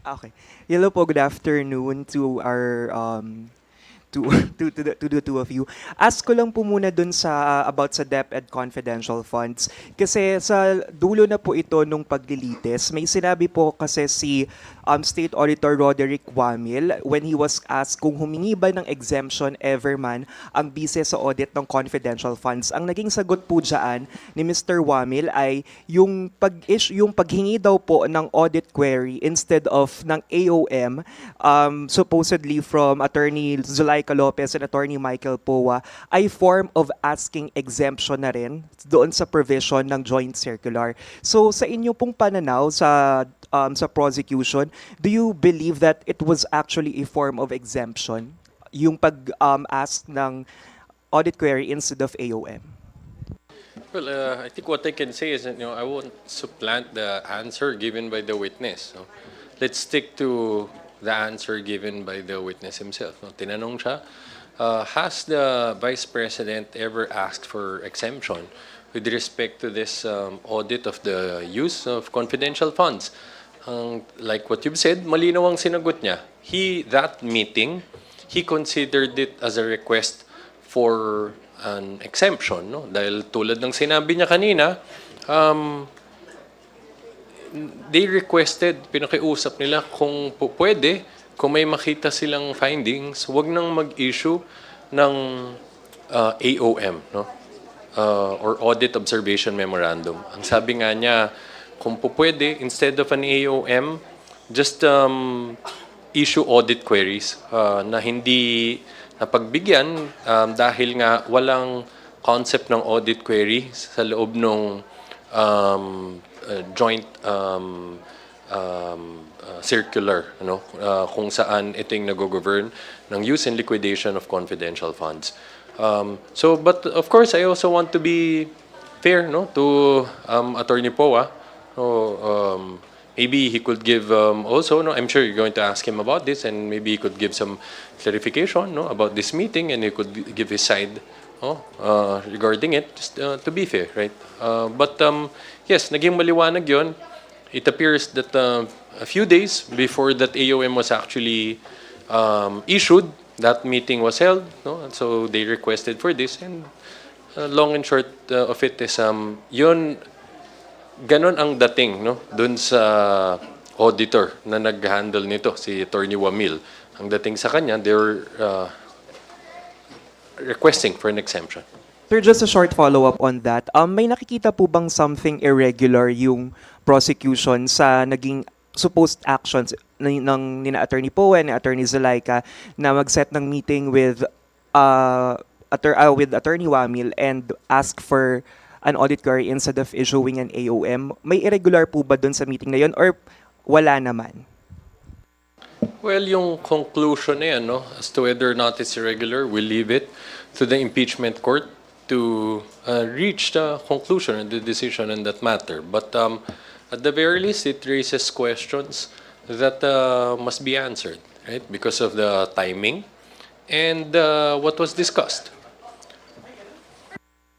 Okay. Hello po, good afternoon to our to to the two of you. Ask ko lang po muna dun sa about sa DepEd confidential funds kasi sa dulo na po ito nung paglilitis. May sinabi po kasi si State Auditor Roderick Wamil when he was asked kung humingi ba ng exemption ever man ang bise sa audit ng confidential funds. Ang naging sagot po diyan ni Mr. Wamil ay yung paghingi daw po ng audit query instead of ng AOM, supposedly from Attorney Zulaika Lopez and Attorney Michael Poa, ay form of asking exemption na rin doon sa provision ng joint circular. So sa inyo pong pananaw sa prosecution, do you believe that it was actually a form of exemption yung pag ask ng audit query instead of AOM? Well, I think what I can say is that, I won't supplant the answer given by the witness. No? Let's stick to the answer given by the witness himself. No? Tinanong siya, has the Vice President ever asked for exemption with respect to this audit of the use of confidential funds? Like what you've said, malinaw ang sinagot niya. That meeting, he considered it as a request for an exemption, no? Dahil tulad ng sinabi niya kanina, they requested, pinakiusap nila kung pwede, kung may makita silang findings, wag nang mag-issue ng AOM, no? Or Audit Observation Memorandum. Ang sabi nga niya, kung pwede, instead of an AOM, just issue audit queries na hindi napagbigyan dahil nga walang concept ng audit query sa loob ng joint circular, kung saan ito yung nag-govern ng use and liquidation of confidential funds. But of course, I also want to be fair, to Attorney Poa. Maybe he could give also, I'm sure you're going to ask him about this, and maybe he could give some clarification, about this meeting, and he could give his side, regarding it, just to be fair, right? But yes, naging maliwanag yun. It appears that a few days before that AOM was actually issued, that meeting was held, and so they requested for this, and long and short of it is yun. Ganon ang dating, dun sa auditor na nag-handle nito, si Attorney Wamil. Ang dating sa kanya, they're requesting for an exemption. Sir, just a short follow-up on that. May nakikita po bang something irregular yung prosecution sa naging supposed actions ng nina Attorney Poe and Attorney Zulaika na mag-set ng meeting with Attorney Wamil and ask for an audit query instead of issuing an AOM? May irregular po ba dun sa meeting na yun or wala naman? Well, yung conclusion na yan, as to whether or not it's irregular, we'll leave it to the impeachment court to reach the conclusion and the decision in that matter. But at the very least, it raises questions that must be answered, right? Because of the timing and what was discussed.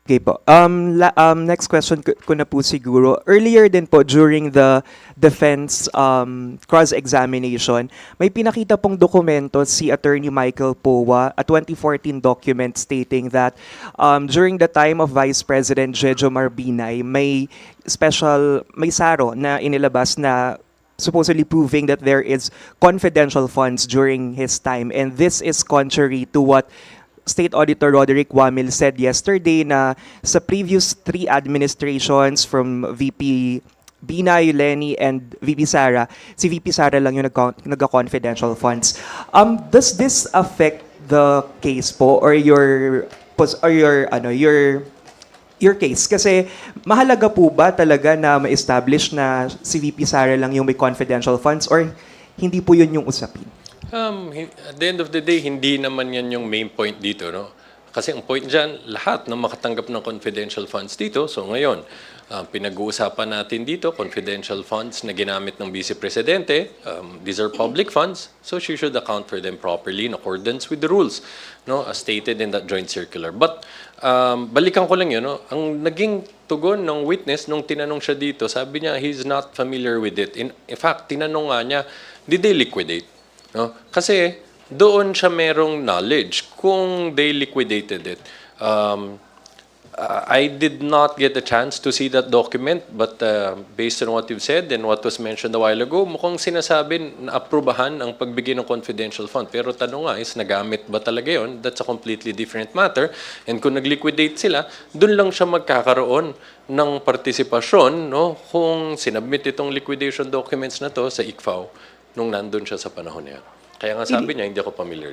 Okay po. Next question ko na po siguro. Earlier din po during the defense cross-examination, may pinakita pong dokumento si Attorney Michael Poa, a 2014 document stating that during the time of Vice President Jejo Marbinay, may SARO na inilabas na supposedly proving that there is confidential funds during his time. And this is contrary to what State Auditor Roderick Wamil said yesterday na sa previous 3 administrations from VP Binay, Lenny, and VP Sara, si VP Sara lang yung nagka-confidential funds. Does this affect the case po or your case? Kasi mahalaga po ba talaga na ma-establish na si VP Sara lang yung may confidential funds or hindi po yun yung usapin? At the end of the day, hindi naman yan yung main point dito, Kasi ang point dyan, lahat na makatanggap ng confidential funds dito. So ngayon, pinag-uusapan natin dito, confidential funds na ginamit ng Vice Presidente. These are public funds, so she should account for them properly in accordance with the rules, as stated in that joint circular. But balikan ko lang yun, ang naging tugon ng witness nung tinanong siya dito, sabi niya he's not familiar with it. In fact, tinanong nga niya did they liquidate? No? Kasi doon siya merong knowledge. Kung they liquidated it, I did not get a chance to see that document, but based on what you've said and what was mentioned a while ago, mukhang sinasabi na aprubahan ang pagbigay ng confidential fund. Pero tanong nga is, nagamit ba talaga yun? That's a completely different matter. And kung nag-liquidate sila, dun lang siya magkakaroon ng partisipasyon, no? Kung sinabmit itong liquidation documents na to sa ICFAO nung nandun siya sa panahon na yun. Kaya nga sabi niya, hindi ako familiar.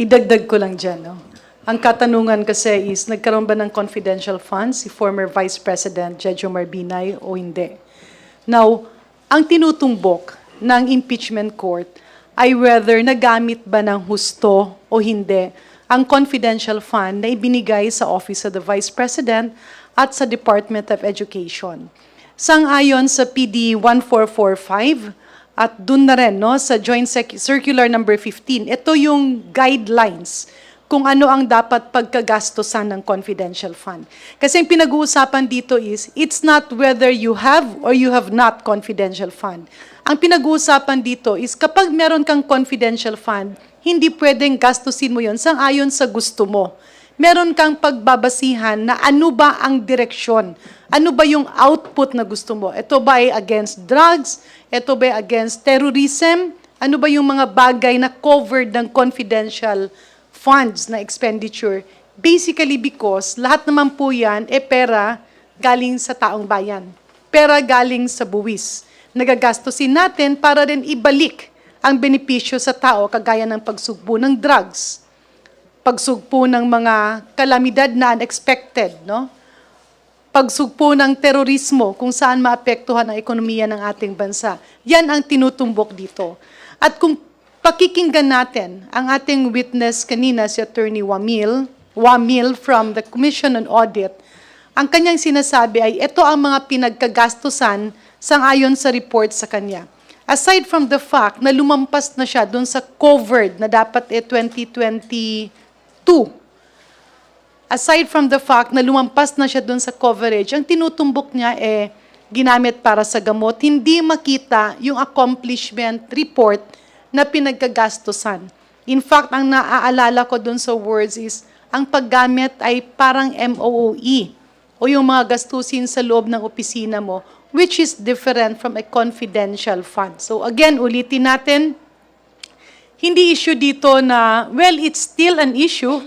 Idagdag ko lang dyan, no? Ang katanungan kasi is, nagkaroon ba ng confidential funds si former Vice President Jejo Marbinay o hindi? Now, ang tinutumbok ng impeachment court ay whether nagamit ba ng husto o hindi ang confidential fund na ibinigay sa Office of the Vice President at sa Department of Education. Sang-ayon sa PD 1445 at dun na rin, no, sa Joint Circular number 15, ito yung guidelines kung ano ang dapat pagkagastosan ng confidential fund. Kasi ang pinag-uusapan dito is, it's not whether you have or you have not confidential fund. Ang pinag-uusapan dito is, kapag meron kang confidential fund, hindi pwedeng gastusin mo yon sang-ayon sa gusto mo. Meron kang pagbabasihan na ano ba ang direksyon, ano ba yung output na gusto mo. Ito ba ay against drugs? Ito ba ay against terrorism? Ano ba yung mga bagay na covered ng confidential funds na expenditure, basically because lahat naman po yan, pera galing sa taong bayan. Pera galing sa buwis. Nagagastusin natin para rin ibalik ang benepisyo sa tao, kagaya ng pagsugpo ng drugs, pagsugpo ng mga kalamidad na unexpected, no? Pagsugpo ng terorismo, kung saan maapektuhan ang ekonomiya ng ating bansa. Yan ang tinutumbok dito. At kung pakikinggan natin ang ating witness kanina, si Attorney Wamil from the Commission on Audit. Ang kanyang sinasabi ay ito ang mga pinagkagastusan sang-ayon sa report sa kanya. Aside from the fact na lumampas na siya dun sa covered na dapat 2022, aside from the fact na lumampas na siya dun sa coverage, ang tinutumbok niya ginamit para sa gamot, hindi makita yung accomplishment report na pinagkagastusan. In fact, ang naaalala ko dun sa words is, ang paggamit ay parang MOOE o yung mga gastusin sa loob ng opisina mo, which is different from a confidential fund. So again, ulitin natin, hindi issue dito na, well, it's still an issue,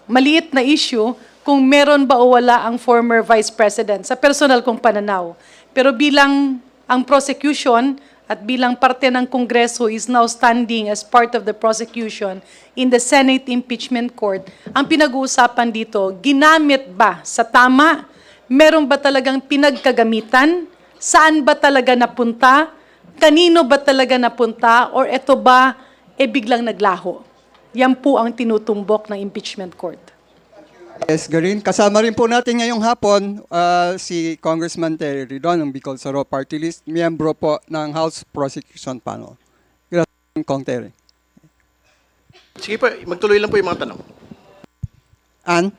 maliit na issue, kung meron ba o wala ang former Vice President sa personal kong pananaw. Pero bilang ang prosecution, at bilang parte ng Kongreso is now standing as part of the prosecution in the Senate Impeachment Court, ang pinag-uusapan dito, ginamit ba sa tama? Meron ba talagang pinagkagamitan? Saan ba talaga napunta? Kanino ba talaga napunta? Or ito ba biglang naglaho? Yan po ang tinutumbok ng impeachment court. Yes, Garin. Kasama rin po natin ngayong hapon si Congressman Terry Ridon ng Bicol Soro Party List, miyembro po ng House Prosecution Panel. Good afternoon, Kong Terry. Sige po, magtuloy lang po yung mga tanong. Ann?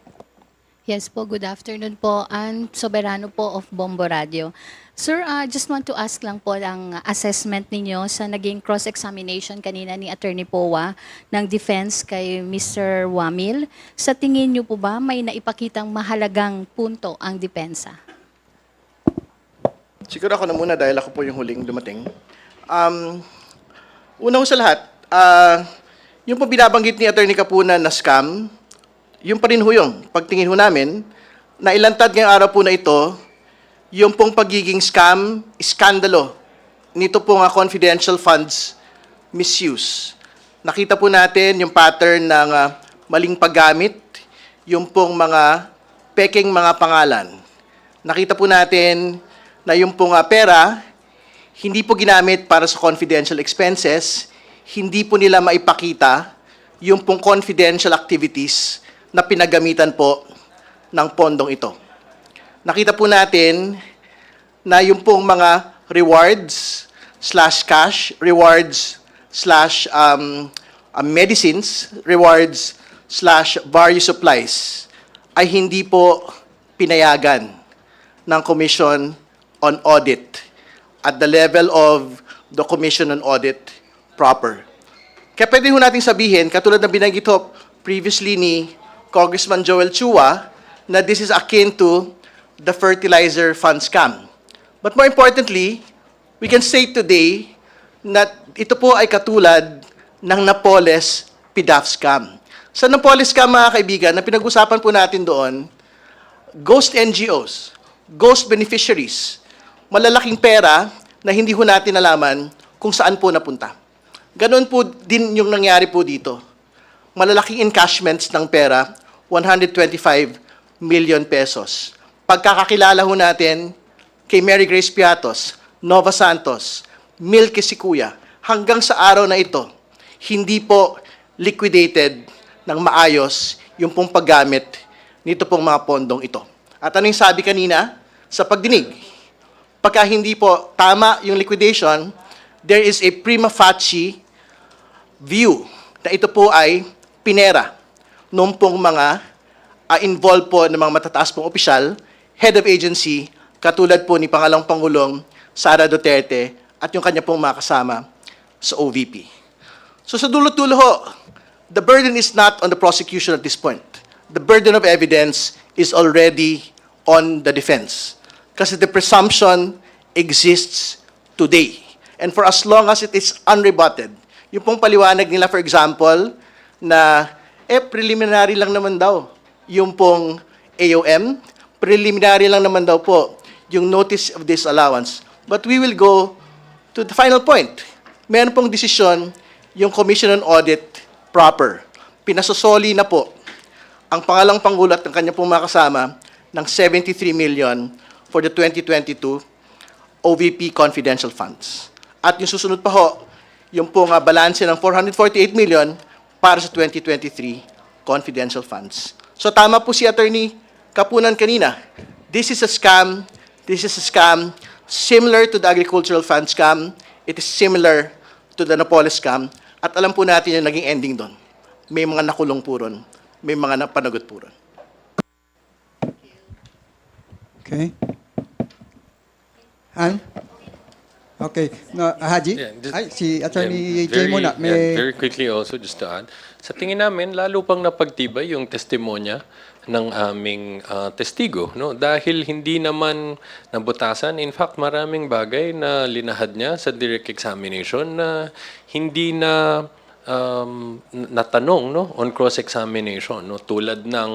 Yes po, good afternoon po. Ann Soberano po of Bombo Radio. Sir, just want to ask lang po ang assessment ninyo sa naging cross-examination kanina ni Attorney Powa ng defense kay Mr. Wamil. Sa tingin niyo po ba may naipakitang mahalagang punto ang depensa? Siguro ako na muna dahil ako po yung huling dumating. Una ho sa lahat, yung po binabanggit ni Attorney Capuna na scam, yung pa rin ho yung pagtingin ho namin, na ilantad ngayong araw po na ito, yung pong pagiging scam, iskandalo, nito pong confidential funds misuse. Nakita po natin yung pattern ng maling paggamit, yung pong mga peking mga pangalan. Nakita po natin na yung pong pera, hindi po ginamit para sa confidential expenses, hindi po nila maipakita yung pong confidential activities na pinagamitan po ng pondong ito. Nakita po natin na yung pong mga rewards slash cash, rewards slash medicines, rewards slash various supplies ay hindi po pinayagan ng Commission on Audit. At the level of the Commission on Audit, proper. Kaya pwede ho natin sabihin, katulad na binanggit ho previously ni Congressman Joel Chua, na this is akin to the fertilizer fund scam. But more importantly, we can say today na ito po ay katulad ng Napoles PDAF scam. Sa Napoles scam, mga kaibigan, na pinag-usapan po natin doon, ghost NGOs, ghost beneficiaries, malalaking pera na hindi ho natin nalaman kung saan po napunta. Ganon po din yung nangyari po dito. Malalaking encashments ng pera, 125 million pesos. Pagkakakilala ho natin kay Mary Grace Piatos, Nova Santos, Milky Sikuya, hanggang sa araw na ito, hindi po liquidated ng maayos yung pong paggamit nito pong mga pondong ito. At ano yung sabi kanina sa pagdinig? Pagka hindi po tama yung liquidation, there is a prima facie view na ito po ay pinera nung pong mga involved po ng mga matataas pong opisyal, head of agency, katulad po ni Pangalawang Pangulong Sara Duterte at yung kanya pong mga kasama sa OVP. So sa dulo-dulo ho, the burden is not on the prosecution at this point. The burden of evidence is already on the defense. Kasi the presumption exists today. And for as long as it is unrebutted, yung pong paliwanag nila, for example, na preliminary lang naman daw yung pong AOM, preliminary lang naman daw po yung notice of disallowance. But we will go to the final point. Meron pong desisyon yung Commission on Audit proper. Pinasosoli na po ang Pangalawang Pangulo at ang kanya pong mga kasama ng 73 million for the 2022 OVP confidential funds. At yung susunod pa ho, yung pong balanse ng 448 million para sa 2023 confidential funds. So tama po si Attorney Kapunan kanina. This is a scam. This is a scam similar to the agricultural fund scam. It is similar to the Napoles scam. At alam po natin yung naging ending doon. May mga nakulong po ron. May mga napanagot po ron. Okay. Han? Okay. No, Haji? Yeah, just- Ay, si Attorney Yeah, Jay muna. very quickly also, just to add, sa tingin namin, lalo pang napagtibay yung testimonya ng aming testigo, no? Dahil hindi naman nabutasan. In fact, maraming bagay na linahad niya sa direct examination na hindi na natanong, no, on cross-examination, no? Tulad ng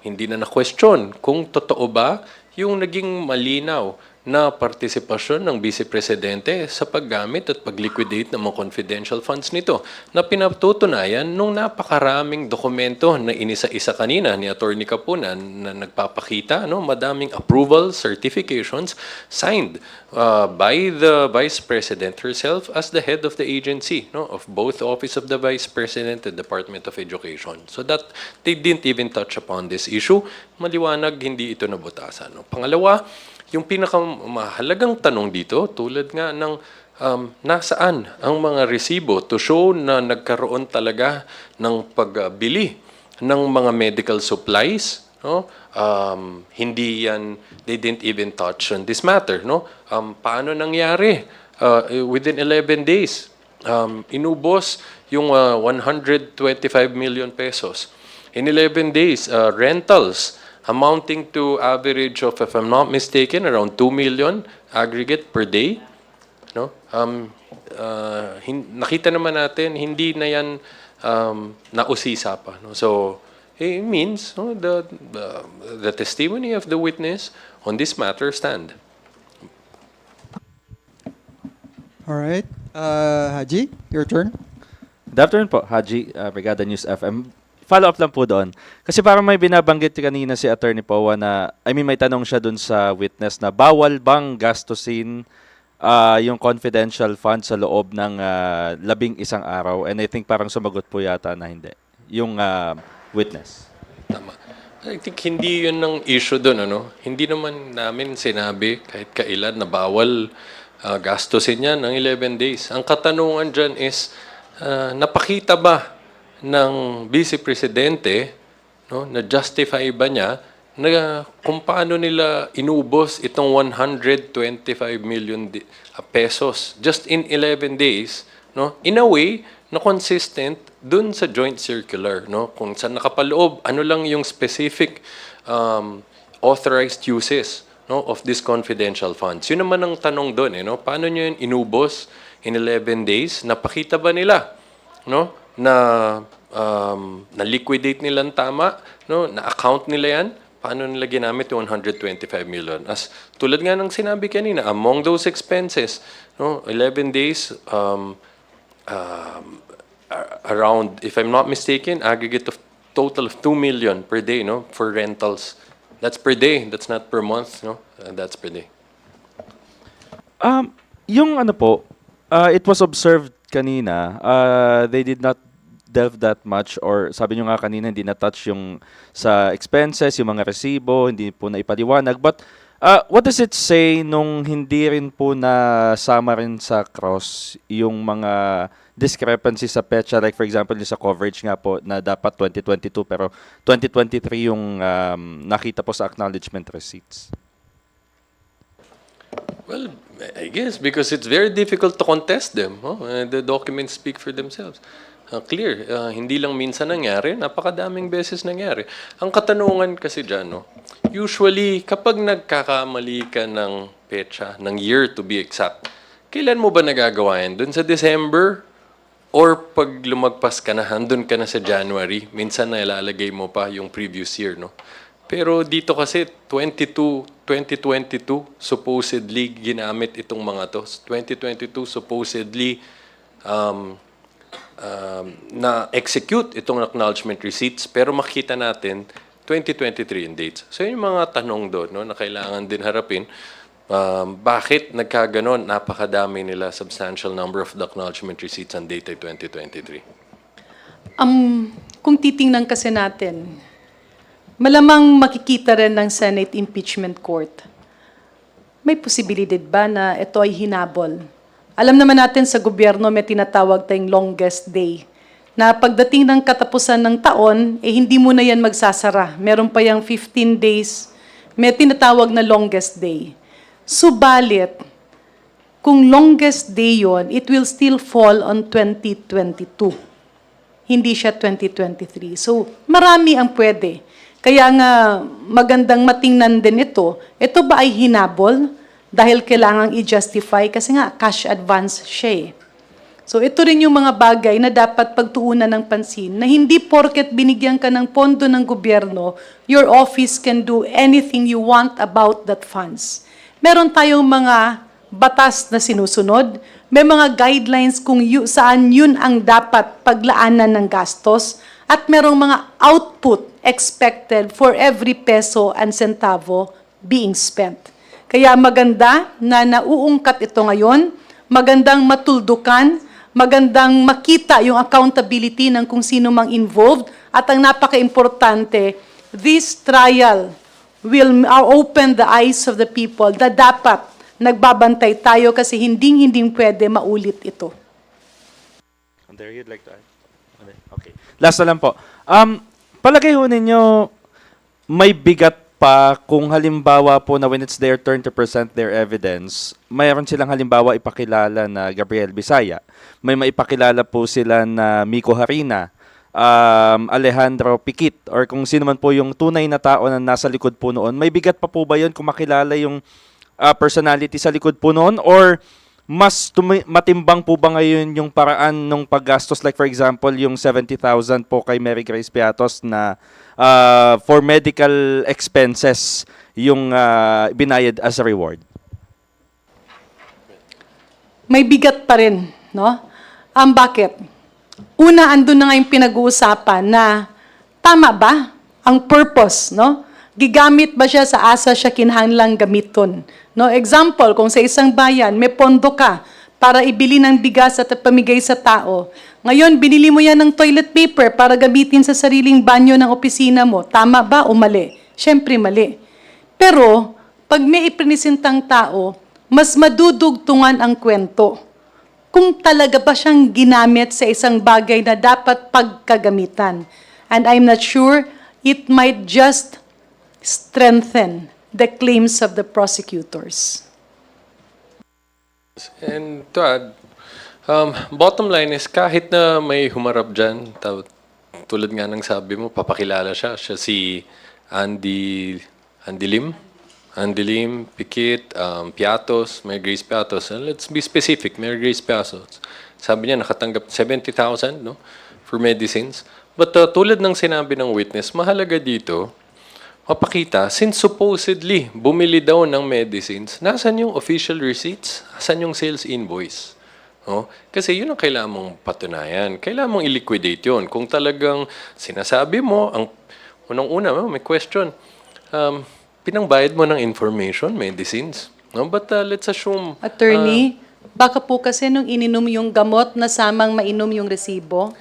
hindi na na-question kung totoo ba yung naging malinaw na partisipasyon ng Vice Presidente sa paggamit at pag-liquidate ng mga confidential funds nito na pinatutunayan nung napakaraming dokumento na inisa-isa kanina ni Attorney Kapunan na nagpapakita, no, madaming approval certifications signed by the Vice President herself as the head of the agency, no, of both Office of the Vice President and Department of Education. So that they didn't even touch upon this issue. Maliwanag, hindi ito nabutasan. No? Pangalawa, yung pinakamahalagang tanong dito, tulad nga ng nasaan ang mga resibo to show na nagkaroon talaga ng pagbili ng mga medical supplies, no? Hindi yan, they didn't even touch on this matter, no? Paano nangyari? Within 11 days, inubos yung 125 million pesos. In 11 days, rentals amounting to average of, if I'm not mistaken, around 2 million aggregate per day. No? Nakita naman natin, hindi na yan nausisa pa. No? So, it means, no, the testimony of the witness on this matter stand. All right. Haji, your turn. Good afternoon po, Haji, Brigada News FM. Follow-up lang po doon. Kasi parang may binabanggit kanina si Attorney Powa na, may tanong siya doon sa witness na bawal bang gastusin yung confidential fund sa loob ng 11 araw? And I think parang sumagot po yata na hindi. Yung witness. Tama. I think hindi yun ang issue doon, ano? Hindi naman namin sinabi kahit kailan na bawal gastusin yan ng 11 days. Ang katanungan dyan is, napakita ba ng Vice Presidente, no, na justify ba niya na kung paano nila inubos itong 125 million pesos just in 11 days no? In a way na consistent dun sa joint circular, no? Kung saan nakapaloob, ano lang yung specific authorized uses, no, of these confidential funds. Yun naman ang tanong doon, no? Paano nyo yun inubos in 11 days? Napakita ba nila, no, na na-liquidate nilang tama, no, na-account nila yan? Paano nila ginamit yung 125 million? As tulad nga ng sinabi kanina, among those expenses, no, 11 days, around, if I'm not mistaken, aggregate of total of 2 million per day, no, for rentals. That's per day. That's not per month, no? That's per day. Yung ano po, it was observed kanina, they did not delve that much or sabi nyo nga kanina hindi na-touch yung sa expenses, yung mga resibo, hindi po na ipaliwanag. But what does it say nung hindi rin po nasama rin sa cross yung mga discrepancies sa petsa? Like for example, yung sa coverage nga po na dapat 2022 pero 2023 yung nakita po sa acknowledgement receipts. Well, I guess because it's very difficult to contest them. The documents speak for themselves. Clear. Hindi lang minsan nangyari, napakadaming beses nangyari. Ang katanungan kasi dyan, no, usually kapag nagkakamali ka ng petsa, ng year to be exact, kailan mo ba nagagawa yan? Doon sa December? Or pag lumagpas ka na, handun ka na sa January, minsan na ilalagay mo pa yung previous year, no? Pero dito kasi 2022 supposedly ginamit itong mga to. 2022 supposedly na-execute itong acknowledgement receipts, pero makita natin 2023 in dates. So yun yung mga tanong doon, no, na kailangan din harapin. Bakit nagkaganon? Napakadami nila, substantial number of the acknowledgement receipts on date ay 2023. Kung titingnan kasi natin, malamang makikita rin ng Senate Impeachment Court. May posibilidad ba na ito ay hinabol? Alam naman natin sa gobyerno may tinatawag tayong longest day. Na pagdating ng katapusan ng taon, hindi mo na yan magsasara. Meron pa yung 15 days, may tinatawag na longest day. Subalit, kung longest day yon, it will still fall on 2022. Hindi siya 2023. So, marami ang pwede. Kaya nga, magandang matingnan din ito. Ito ba ay hinabol? Dahil kailangang i-justify kasi nga cash advance siya eh. So ito rin yung mga bagay na dapat pagtuunan ng pansin na hindi porket binigyan ka ng pondo ng gobyerno, your office can do anything you want about that funds. Meron tayong mga batas na sinusunod, may mga guidelines kung saan yun ang dapat paglaanan ng gastos, at merong mga output expected for every peso and centavo being spent. Kaya maganda na nauungkat ito ngayon, magandang matuldukan, magandang makita yung accountability ng kung sino mang involved, at ang napaka-importante, this trial will open the eyes of the people na dapat nagbabantay tayo kasi hindi pwede maulit ito. There you'd like to add? Okay. Last na lang po. Palagay ho ninyo, may bigat pa kung halimbawa po na when it's their turn to present their evidence, mayroon silang halimbawa ipakilala na Gabriel Bisaya. May maipakilala po sila na Miko Harina, Alejandro Piquit, or kung sino man po yung tunay na tao na nasa likod po noon. May bigat pa po ba yun kung makilala yung personality sa likod po noon? Or mas matimbang po ba ngayon yung paraan ng paggastos? Like for example, yung 70,000 po kay Mary Grace Piatos na for medical expenses yung binayad as a reward. May bigat pa rin, no? Bakit? Una, andun na nga yung pinag-uusapan na tama ba ang purpose, no? Gigamit ba siya sa asa siya kinahanglang gamiton? No, example, kung sa isang bayan, may pondo ka para ibili ng bigas at pamigay sa tao. Ngayon, binili mo yan ng toilet paper para gamitin sa sariling banyo ng opisina mo. Tama ba o mali? Siyempre, mali. Pero, pag may iprinisintang tao, mas madudugtungan ang kwento. Kung talaga ba siyang ginamit sa isang bagay na dapat pagkagamitan. And I'm not sure, it might just strengthen the claims of the prosecutors. And to add, Bottom line is kahit na may humarap dyan, tulad nga ng sabi mo, papakilala siya. Siya si Andy Lim. Andy Lim, Pikit, Piatos, Mary Grace Piatos. And let's be specific, Mary Grace Piatos. Sabi niya nakatanggap 70,000 no, for medicines. But tulad ng sinabi ng witness, mahalaga dito, mapakita, since supposedly bumili daw ng medicines, nasan yung official receipts? Nasan yung sales invoice? Oh, kasi yun ang kailangan mong patunayan. Kailangan mong i-liquidate yun. Kung talagang sinasabi mo, ang unang-una, may question, pinangbayad mo ng information, medicines. No? But let's assume... Attorney, baka po kasi nung ininom yung gamot, nasamang mainom yung resibo.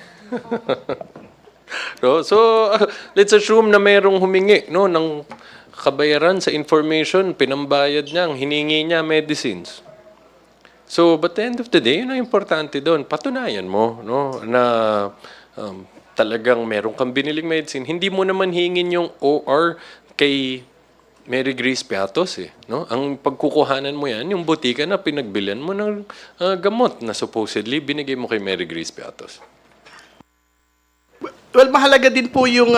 No? So, let's assume na mayroong humingi no, ng kabayaran sa information, pinambayad niya, hiningi niya medicines. So, but at the end of the day, yun ang importante doon. Patunayan mo no, na talagang meron kang biniling medicine. Hindi mo naman hingin yung OR kay Mary Grace Piatos. No? Ang pagkukuhanan mo yan, yung butika na pinagbilan mo ng gamot na supposedly binigay mo kay Mary Grace Piatos. Well, mahalaga din po yung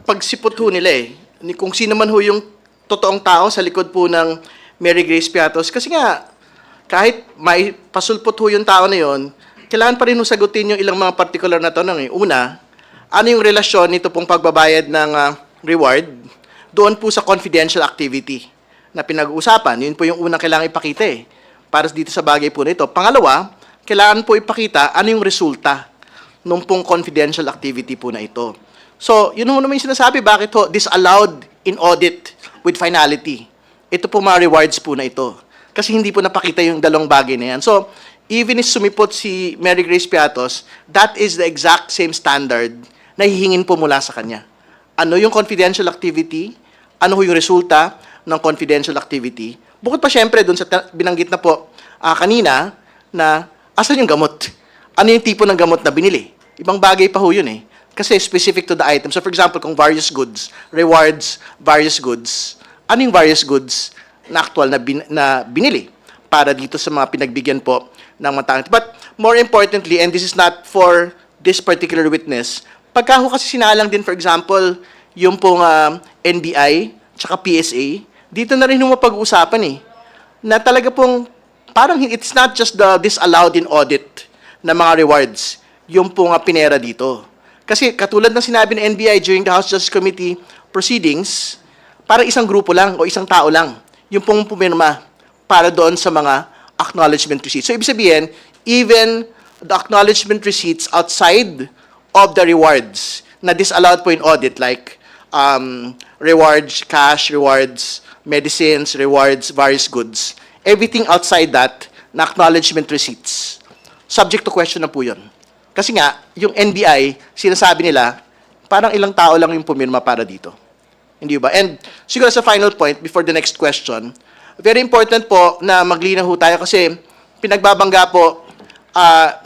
pagsipot ho nila eh. Kung sino man ho yung totoong tao sa likod po ng Mary Grace Piatos. Kasi nga, kahit may pasulpot ho yung tao na yon, kailangan pa rin ho sagutin yung ilang mga particular na tanong. Una, ano yung relasyon nito pong pagbabayad ng reward doon po sa confidential activity na pinag-uusapan? Yun po yung unang kailangan ipakita eh, para dito sa bagay po nito. Pangalawa, kailangan po ipakita ano yung resulta nung pong confidential activity po na ito. So, yun ho naman yung sinasabi, bakit ho disallowed in audit with finality. Ito po mga rewards po na ito. Kasi hindi po napakita yung dalawang bagay na yan. So, even if sumipot si Mary Grace Piatos, that is the exact same standard na hihingin po mula sa kanya. Ano yung confidential activity? Ano yung resulta ng confidential activity? Bukod pa syempre dun sa binanggit na po kanina na asan yung gamot? Ano yung tipo ng gamot na binili? Ibang bagay pa ho yun eh. Kasi specific to the item. So for example, kung various goods, rewards, various goods, ano yung various goods na actual na binili para dito sa mga pinagbigyan po ng matangit. But more importantly, and this is not for this particular witness, pagka ho kasi sinalang din, for example, yung pong NBI tsaka PSA, dito na rin yung mapag-uusapan eh, na talaga pong parang it's not just the disallowed in audit na mga rewards, yung pong pinera dito. Kasi katulad ng sinabi ng NBI during the House Justice Committee proceedings, para isang grupo lang o isang tao lang yung pong pumirma para doon sa mga acknowledgement receipts. So, ibig sabihin, even the acknowledgement receipts outside of the rewards na disallowed po in audit, like rewards, cash, rewards, medicines, rewards, various goods, everything outside that na acknowledgement receipts, subject to question na po yun. Kasi nga, yung NBI, sinasabi nila, parang ilang tao lang yung pumirma para dito. Hindi ba? And siguro sa final point, before the next question, very important po na maglinaw tayo kasi pinagbabangga po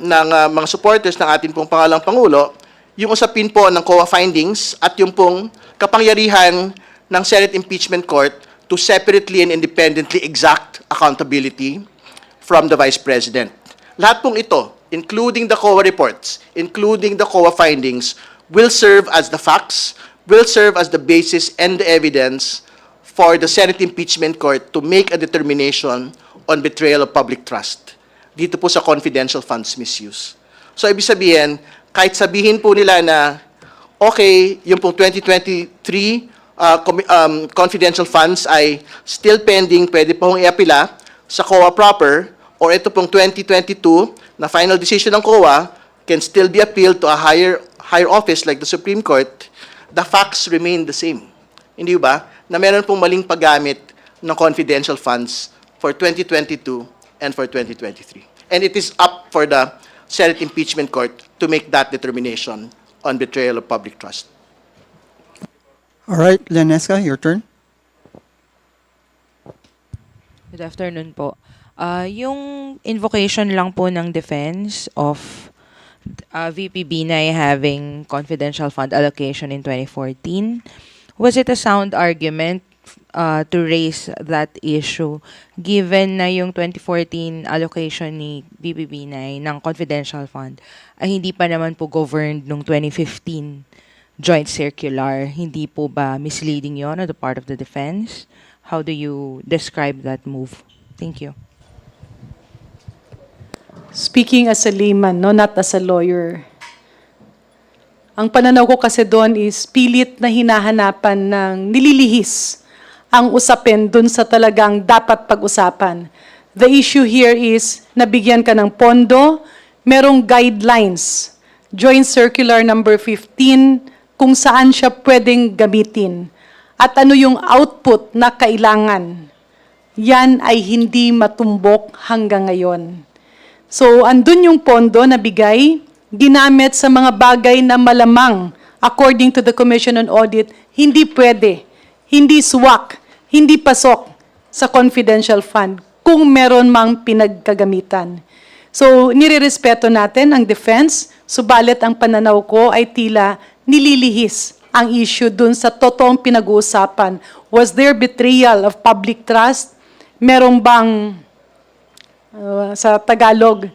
ng mga supporters ng ating pong pangalang Pangulo, yung usapin po ng COA findings at yung pong kapangyarihan ng Senate Impeachment Court to separately and independently exact accountability from the Vice President. Lahat pong ito, including the COA reports, including the COA findings, will serve as the facts, will serve as the basis and the evidence for the Senate Impeachment Court to make a determination on betrayal of public trust dito po sa confidential funds misuse. So, ibig sabihin, kahit sabihin po nila na, okay, yung pong 2023 confidential funds ay still pending, pwede po hong iapila sa COA proper, or ito pong 2022 na final decision ng COA can still be appealed to a higher office like the Supreme Court, the facts remain the same. Hindi ba? Na meron pong maling paggamit ng confidential funds for 2022 and for 2023. And it is up for the Senate Impeachment Court to make that determination on betrayal of public trust. All right, Lenesca, your turn. Good afternoon po. Yung invocation lang po ng defense of VP Binay having confidential fund allocation in 2014, was it a sound argument to raise that issue given na yung 2014 allocation ni BBB9 ng confidential fund ay hindi pa naman po governed nung 2015 joint circular. Hindi po ba misleading yon on the part of the defense? How do you describe that move? Thank you. Speaking as a layman, no, not as a lawyer, ang pananaw ko kasi doon is pilit na hinahanapan ng nililihis ang usapin doon sa talagang dapat pag-usapan. The issue here is nabigyan ka ng pondo, merong guidelines, Joint Circular number 15, kung saan siya pwedeng gamitin. At ano yung output na kailangan. Yan ay hindi matumbok hanggang ngayon. So, andun yung pondo na bigay, ginamit sa mga bagay na malamang, according to the Commission on Audit, hindi pwede, hindi swak, hindi pasok sa confidential fund kung meron mang pinagkagamitan. So, nirerespeto natin ang defense, subalit ang pananaw ko ay tila nililihis ang issue dun sa totoong pinag-uusapan. Was there betrayal of public trust? Merong bang, sa Tagalog,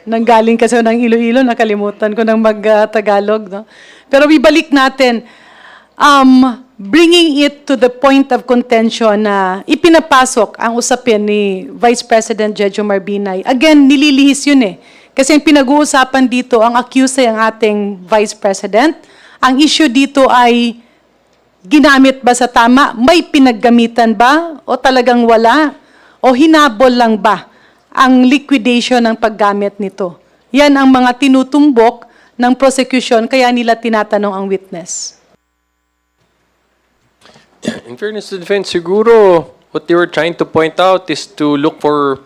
nanggaling kasi ng Iloilo, nakalimutan ko ng mag-Tagalog. No? Pero ibalik natin, bringing it to the point of contention na ipinapasok ang usapin ni Vice President Jejo Marbinay. Again, nililihis yun eh. Kasi ang pinag-uusapan dito, ang accused ay ang ating Vice President. Ang issue dito ay ginamit ba sa tama? May pinaggamitan ba? O talagang wala? O hinabol lang ba ang liquidation ng paggamit nito? Yan ang mga tinutumbok ng prosecution, kaya nila tinatanong ang witness. In fairness to the defense, siguro what they were trying to point out is to look for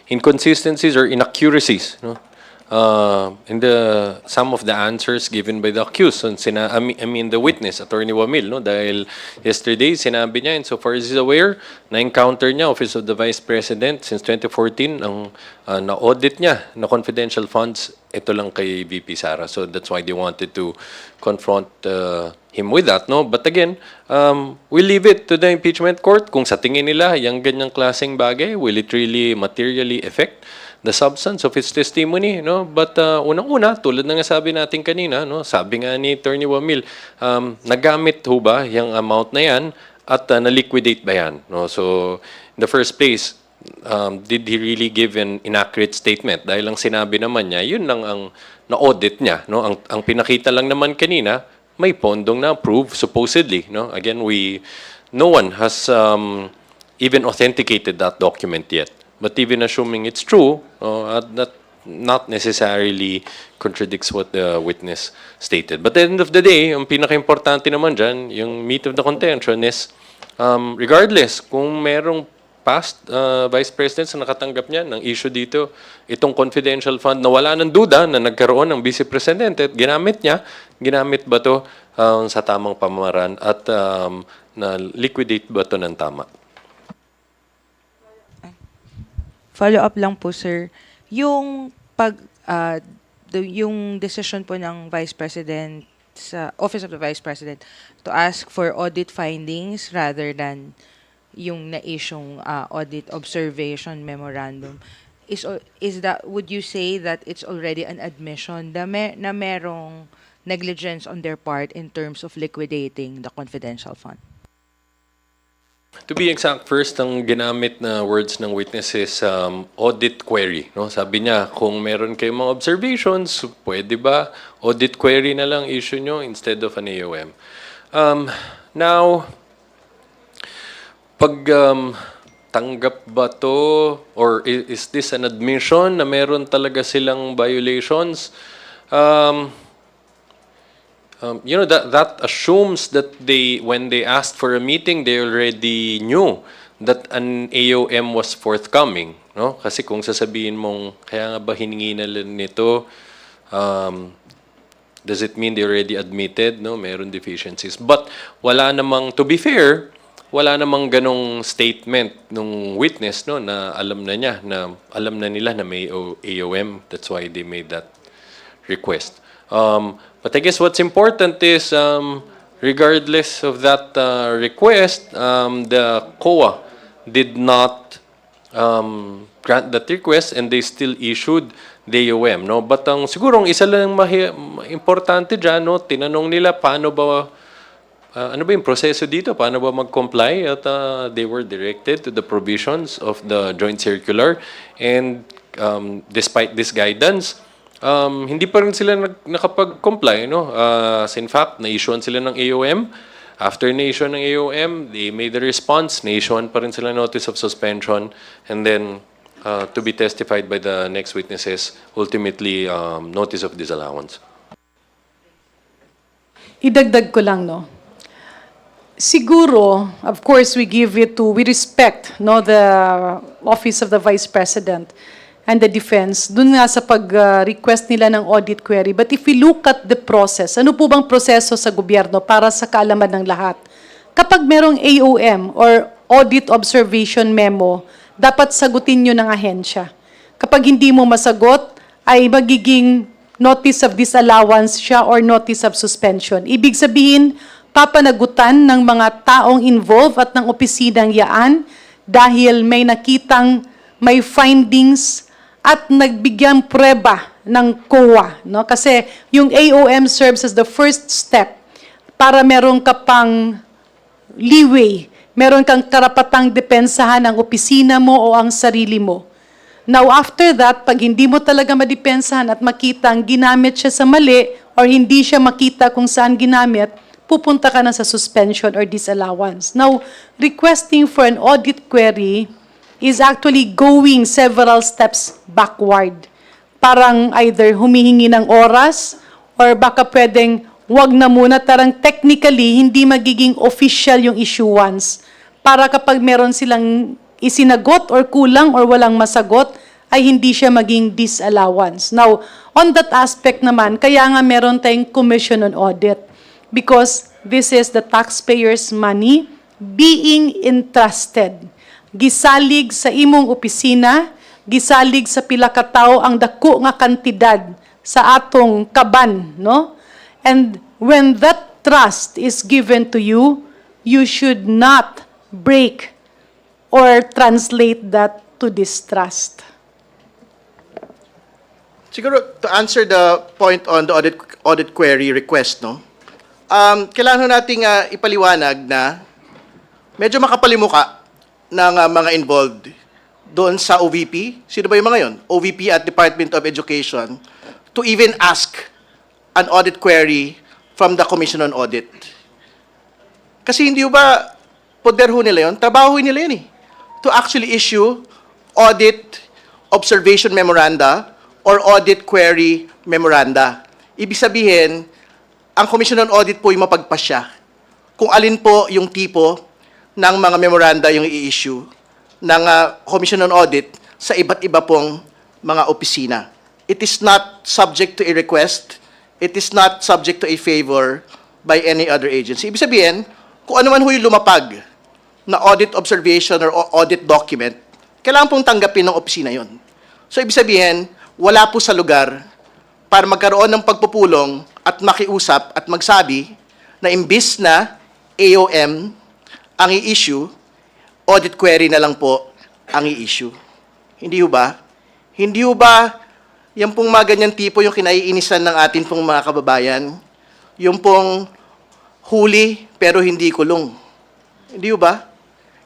inconsistencies or inaccuracies, no? In some of the answers given by the accused. So, I mean the witness, Attorney Wamil, no? Dahil yesterday, sinabi niya, and so far as he's aware, na-encounter niya, Office of the Vice President, since 2014, ang na-audit niya na confidential funds, ito lang kay VP Sara. So that's why they wanted to confront him with that, no? But again, we'll leave it to the impeachment court. Kung sa tingin nila, yung ganyang klaseng bagay, will it really materially affect the substance of his testimony, no? But unang-una, tulad na nga sabi natin kanina, no? Sabi nga ni Attorney Wamil, nagamit ho ba yung amount na yan at na-liquidate ba yan, no? So, in the first place, did he really give an inaccurate statement? Dahil ang sinabi naman niya, yun lang ang na-audit niya, no? Ang pinakita lang naman kanina, may pondong na-approve, supposedly, no? Again, no one has even authenticated that document yet. But even assuming it's true, that not necessarily contradicts what the witness stated. But at the end of the day, ang pinaka-importante naman dyan, yung meat of the contention is, regardless kung merong past vice presidents na nakatanggap niya ng issue dito, itong confidential fund na wala ng duda na nagkaroon ng vice president at ginamit ba to sa tamang pamamaraan at na liquidate ba to ng tama? Follow-up lang po, sir. Yung yung decision po ng Vice President sa Office of the Vice President to ask for audit findings rather than yung na-issuing audit observation memorandum, is that, would you say that it's already an admission na merong negligence on their part in terms of liquidating the confidential fund? To be exact, first, ang ginamit na words ng witness is audit query. No? Sabi niya, kung meron kayong mga observations, pwede ba audit query na lang issue nyo instead of an AOM? Now, pag tanggap ba to, or is this an admission na meron talaga silang violations? That assumes that when they asked for a meeting, they already knew that an AOM was forthcoming, no? Kasi kung sasabihin mong kaya nga ba hiningi na nito, does it mean they already admitted, no? Meron deficiencies. But wala namang, to be fair, wala namang ganong statement nung witness, no, na alam na nila na may AOM. That's why they made that request. But I guess what's important is, regardless of that request, the COA did not grant that request and they still issued the AOM, no? But ang sigurong isa lang importante dyan, no? Tinanong nila paano ba ano ba yung proseso dito? Paano ba mag-comply? At they were directed to the provisions of the joint circular. And despite this guidance, hindi pa rin sila nakapag-comply. No? As in fact, na-issuean sila ng AOM. After na-issue ng AOM, they made the response. Na-issuean pa rin sila notice of suspension. And then, to be testified by the next witnesses, ultimately, notice of disallowance. Idagdag ko lang, no? Siguro, of course, we respect, no, the Office of the Vice President and the Defense, dun nga sa pag-request nila ng audit query. But if we look at the process, ano po bang proseso sa gobyerno para sa kaalaman ng lahat? Kapag merong AOM or Audit Observation Memo, dapat sagutin nyo ng ahensya. Kapag hindi mo masagot, ay magiging notice of disallowance siya or notice of suspension. Ibig sabihin, papanagutan ng mga taong involved at ng opisinang yaan dahil may nakitang may findings at nagbigyan prueba ng COA. No? Kasi yung AOM serves as the first step para meron ka pang leeway, meron kang karapatang depensahan ang opisina mo o ang sarili mo. Now, after that, pag hindi mo talaga madepensahan at makita ang ginamit siya sa mali or hindi siya makita kung saan ginamit, pupunta ka na sa suspension or disallowance. Now, requesting for an audit query is actually going several steps backward. Parang either humihingi ng oras or baka pwedeng wag na muna, tarang technically hindi magiging official yung issuance. Para kapag meron silang isinagot or kulang or walang masagot, ay hindi siya maging disallowance. Now, on that aspect naman, kaya nga meron tayong commission on audit. Because this is the taxpayers' money being entrusted. Gisalig sa imong opisina, gisalig sa pila ka tawo ang dako nga kantidad sa atong kaban, no? And when that trust is given to you, you should not break or translate that to distrust. Siguro, to answer the point on the audit query request, no? Kailangan nating ipaliwanag na medyo makapalimuka ng mga involved doon sa OVP. Sino ba yung mga yon? OVP at Department of Education to even ask an audit query from the Commission on Audit. Kasi hindi ba poder ho nila yun? Trabaho nila yun eh. To actually issue audit observation memoranda or audit query memoranda. Ibig sabihin, ang Commission on Audit po yung mapagpasya kung alin po yung tipo ng mga memoranda yung i-issue ng Commission on Audit sa iba't iba pong mga opisina. It is not subject to a request. It is not subject to a favor by any other agency. Ibig sabihin, kung ano man ho yung lumapag na audit observation or audit document, kailangan pong tanggapin ng opisina yon. So, ibig sabihin, wala po sa lugar para magkaroon ng pagpupulong at makiusap at magsabi na imbis na AOM ang i-issue, audit query na lang po ang i-issue. Hindi ho ba? Hindi ho ba yan pong mga ganyan tipo yung kinaiinisan ng atin pong mga kababayan? Yung pong huli pero hindi kulong. Hindi ho ba?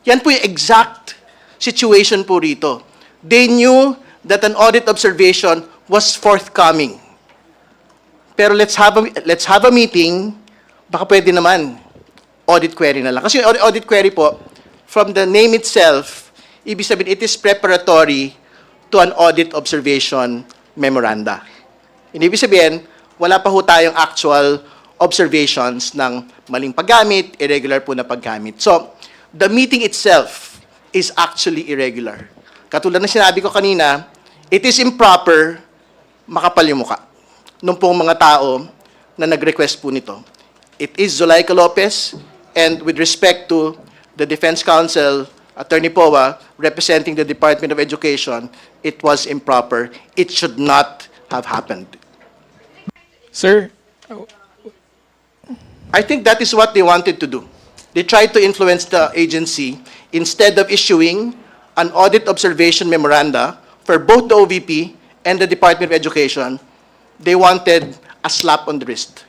Yan po yung exact situation po rito. They knew that an audit observation was forthcoming. Pero let's have a meeting, baka pwede naman, audit query na lang. Kasi yung audit query po, from the name itself, ibig sabihin, it is preparatory to an audit observation memoranda. Ibig sabihin, wala pa ho tayong actual observations ng maling paggamit, irregular po na paggamit. So, the meeting itself is actually irregular. Katulad na sinabi ko kanina, it is improper makapal yung mukha nung pong mga tao na nag-request po nito. It is Zulaika Lopez, and with respect to the Defense Counsel, Attorney Powa, representing the Department of Education, it was improper. It should not have happened. Sir, I think that is what they wanted to do. They tried to influence the agency instead of issuing an audit observation memoranda for both the OVP and the Department of Education. They wanted a slap on the wrist.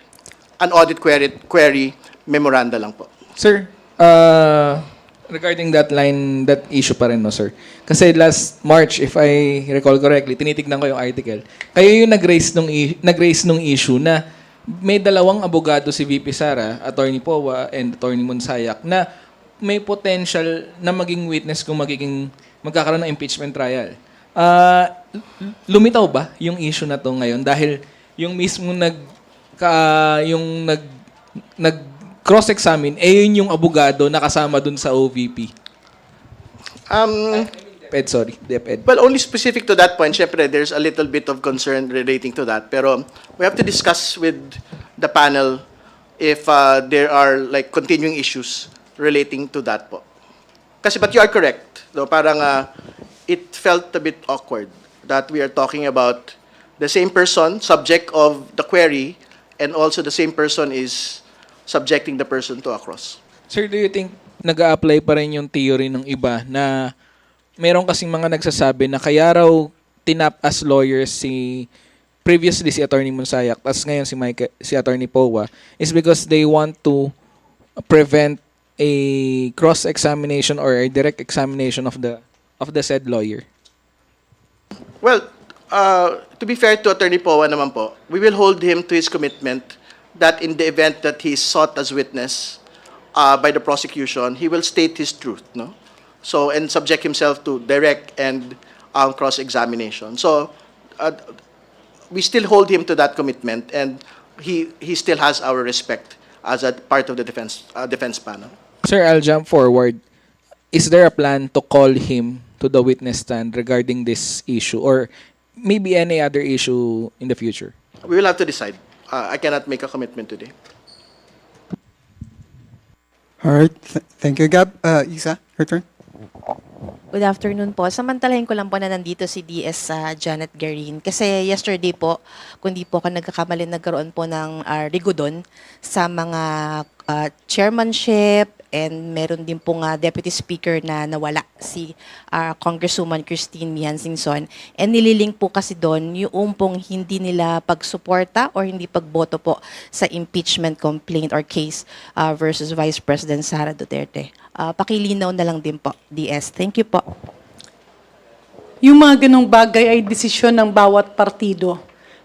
An audit query memoranda lang po. Sir, regarding that line, that issue pa rin, no, sir? Kasi last March, if I recall correctly, tinitignan ko yung article, kayo yung nag-raise nung issue na may dalawang abogado si VP Sara, Attorney Powa and Attorney Monsayak, na may potential na maging witness kung magkakaroon ng impeachment trial. Lumitaw ba yung issue na to ngayon? Dahil yung mismo cross-examine, yun yung abogado na kasama dun sa OVP. DepEd. Well, only specific to that point, syempre, there's a little bit of concern relating to that. Pero we have to discuss with the panel if there are like continuing issues relating to that po. Kasi, but you are correct. Though, parang it felt a bit awkward that we are talking about the same person, subject of the query, and also the same person is subjecting the person to a cross. Sir, do you think nag-a-apply pa rin yung theory ng iba na meron kasing mga nagsasabi na kaya raw tinap as lawyers previously si Attorney Monsayak tas ngayon si Attorney Powa is because they want to prevent a cross-examination or a direct examination of the said lawyer? Well, to be fair to Attorney Powa naman po, we will hold him to his commitment that in the event that he is sought as witness by the prosecution, he will state his truth, no? So, and subject himself to direct and cross-examination. So, we still hold him to that commitment, and he still has our respect as a part of the defense panel. Sir, I'll jump forward. Is there a plan to call him to the witness stand regarding this issue or maybe any other issue in the future? We will have to decide. I cannot make a commitment today. All right. Thank you, Gab. Isa, your turn. Good afternoon po. Samantalahin ko lang po na nandito si DS Janet Garin. Kasi yesterday po, kung di po ako nagkakamali, nagkaroon po ng rigodon sa mga chairmanship and meron din po nga deputy speaker na nawala, si Congresswoman Christine Mihan Singson. And nililink po kasi doon yung pong hindi nila pagsuporta or hindi pagboto po sa impeachment complaint or case versus Vice President Sara Duterte. Pakilinaw na lang din po, DS. Thank you po. Yung mga ganong bagay ay desisyon ng bawat partido.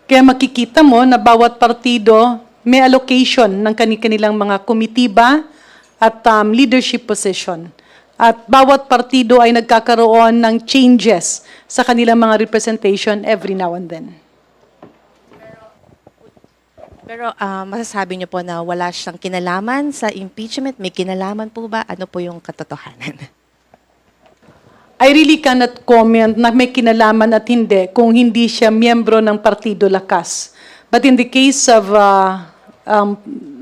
Kaya makikita mo na bawat partido may allocation ng kanilang mga komitiba at leadership position. At bawat partido ay nagkakaroon ng changes sa kanilang mga representation every now and then. Pero masasabi niyo po na wala siyang kinalaman sa impeachment? May kinalaman po ba? Ano po yung katotohanan? I really cannot comment na may kinalaman at hindi kung hindi siya miyembro ng Partido Lakas. But in the case of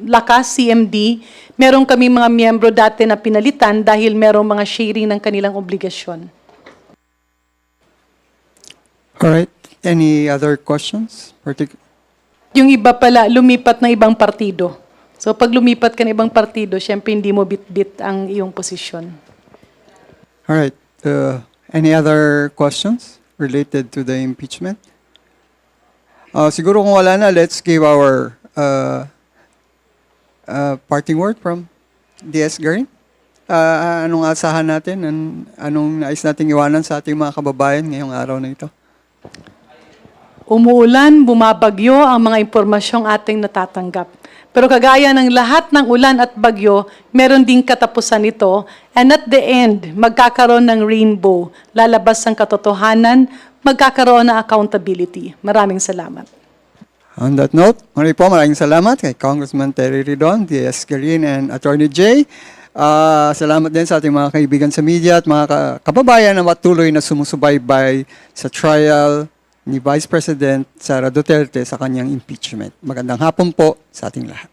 Lakas, CMD, meron kami mga miyembro dati na pinalitan dahil merong mga sharing ng kanilang obligasyon. All right. Any other questions? Yung iba pala, lumipat ng ibang partido. So pag lumipat ka ng ibang partido, syempre hindi mo bit-bit ang iyong posisyon. All right. Any other questions related to the impeachment? Siguro kung wala na, let's give our parting word from DS Garin. Anong asahan natin? Anong nais nating iwanan sa ating mga kababayan ngayong araw na ito? Umuulan, bumabagyo ang mga impormasyong ating natatanggap. Pero kagaya ng lahat ng ulan at bagyo, meron ding katapusan ito. And at the end, magkakaroon ng rainbow. Lalabas ang katotohanan, magkakaroon ng accountability. Maraming salamat. On that note, muli po maraming salamat kay Congressman Terry Ridon, DS Garin, and Attorney Jay. Salamat din sa ating mga kaibigan sa media at mga kababayan na patuloy na sumusubaybay sa trial ni Vice President Sara Duterte sa kanyang impeachment. Magandang hapon po sa ating lahat.